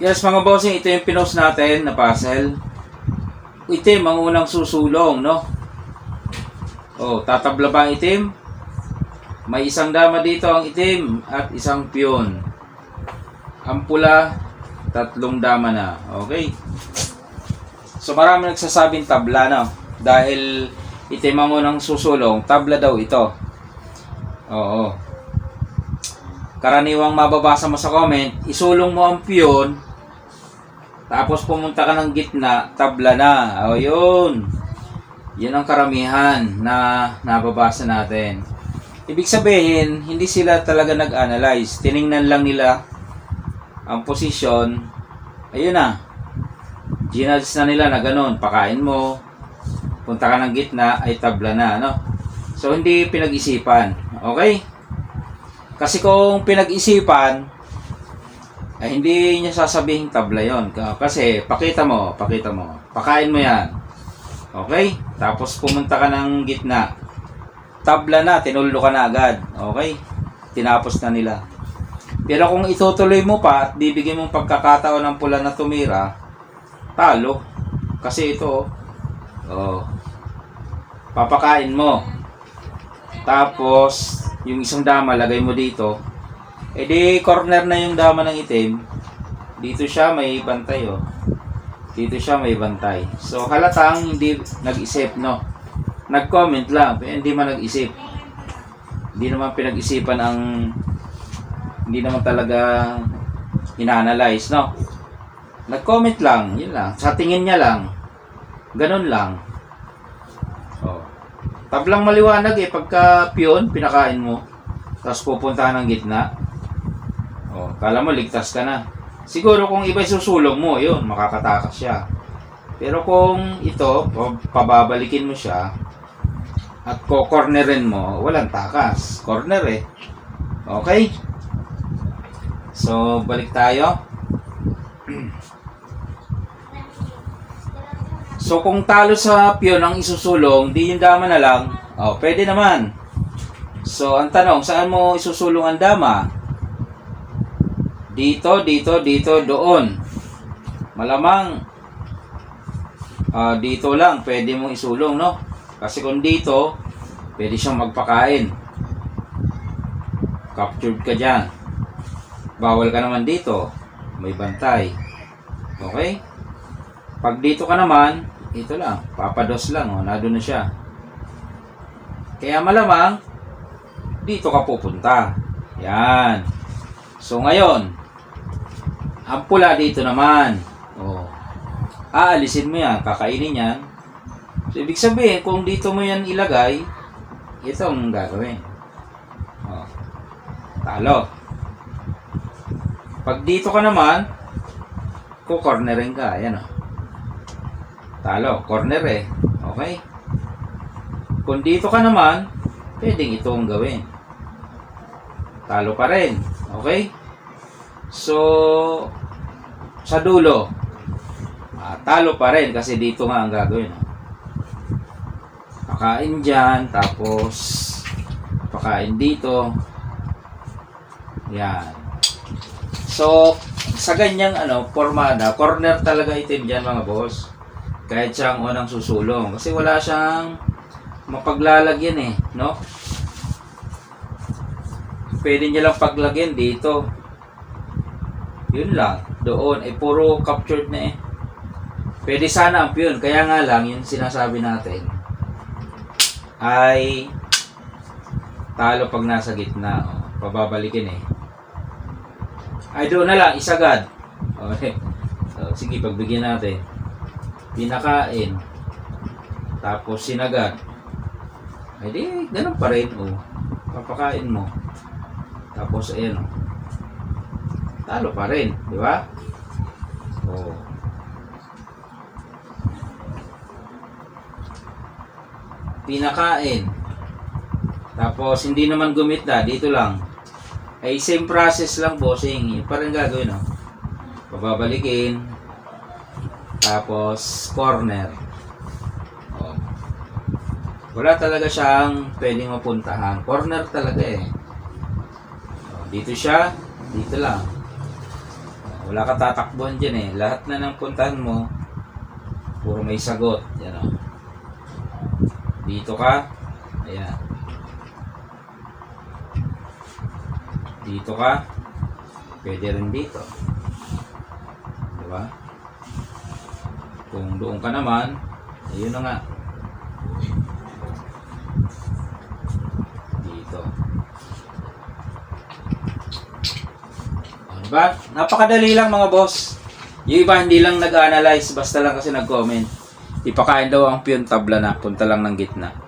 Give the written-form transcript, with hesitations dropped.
Yes mga bossing, ito yung pinost natin na puzzle. Itim ang unang susulong, no? Oh, tatabla ba ang itim? May isang dama dito ang itim at isang piyon. Ang pula, 3 dama na. Okay. So marami nagsasabing tabla, no? Dahil itim ang unang susulong, tabla daw ito. Oo. Karaniwang mababasa mo sa comment, isulong mo ang piyon, tapos pumunta ka ng gitna, tabla na. O yun. Yun ang karamihan na nababasa natin. Ibig sabihin, hindi sila talaga nag-analyze. Tiningnan lang nila ang posisyon. Ayun na. Ginadge na nila na ganun. Pakain mo. Punta ka ng gitna, ay tabla na. No? So, hindi pinag-isipan. Okay? Kasi kung pinag-isipan, ay hindi niya sasabihin tabla yon. Kasi pakita mo. Pakain mo yan. Okay? Tapos pumunta ka ng gitna. Tabla na, tinulo ka na agad. Okay? Tinapos na nila. Pero kung itutuloy mo pa at bibigyan mong pagkakataon ng pula na tumira, talo. Kasi ito, papakain mo. Tapos, yung isang dama, lagay mo dito. E di corner na yung dama ng itim. Dito siya may bantay, oh. Dito siya may bantay. So halatang hindi nag-isip, no. Nag-comment lang, pero hindi man nag-isip. Hindi naman pinag-isipan ang, hindi naman talaga ina-analyze, no. Nag-comment lang, yun lang. Sa tingin niya lang. Ganun lang. Oh. Tablang maliwanag pagka piyon, pinakain mo. Tapos pupunta ng gitna. Oh, kala mo ligtas ka na. Siguro kung iba susulong mo, yun, makakatakas siya. Pero kung ito, pababalikin mo siya at ko-cornerin mo, walang takas. Corner eh. Okay? So, balik tayo. So, kung talo sa piyon ang isusulong, di yung dama na lang, oh, pwede naman. So, ang tanong, saan mo isusulong ang dama? Dito, doon. Malamang dito lang pwede mong isulong, no? Kasi kung dito, pwede siyang magpakain. Captured ka dyan. Bawal ka naman dito. May bantay. Okay? Pag dito ka naman, ito lang. Papados lang. Oh, nado na siya. Kaya malamang, dito ka pupunta. Yan. So ngayon, ang pula dito naman. Oh. Aalisin mo yan, kakainin yan. So ibig sabihin, kung dito mo yan ilagay, ito ang gagawin. Oh. Talo. Pag dito ka naman, kukornerin ka. Ayan o. Talo. Corner eh. Okay? Kung dito ka naman, pwedeng ito ang gawin. Talo pa rin. Okay? So, sa dulo, talo pa rin kasi dito nga ang gagawin. Pakain dyan, tapos pakain dito. Yan. So, sa ganyang formada, corner talaga itim dyan mga boss. Kahit siyang unang susulong. Kasi wala siyang mapaglalagyan eh, no? Pwede niya lang paglagyan dito. Yun lang. Doon. Puro captured na eh. Pwede sana ang piyon. Kaya nga lang, yung sinasabi natin, ay talo pag nasa gitna. O, pababalikin eh. Ay, doon na lang. Isagad. Okay. So, sige, pagbigyan natin. Pinakain. Tapos sinagad. Ay, di, ganun pa rin. O, papakain mo. Tapos, ayan o. Talo pa rin, di ba? Oh. Pinakain. Tapos hindi naman gumita, dito lang. Ay same process lang, bossing. Parang gagawin, no? Pababalikin. Tapos corner. Oh. Wala talaga siyang pwedeng mapuntahan. Corner talaga eh. Oh, dito siya, dito lang. Wala ka tatakbuhan dyan eh. Lahat na ng puntahan mo, puro may sagot. Yan o. Dito ka. Ayan. Dito ka. Pwede rin dito. Diba? Kung doon ka naman, ayun na nga. Dito. Diba? Napakadali lang mga boss. Yung iba hindi lang nag-analyze, basta lang kasi nag-comment. Ipakain daw ang piyon tabla na, punta lang ng gitna.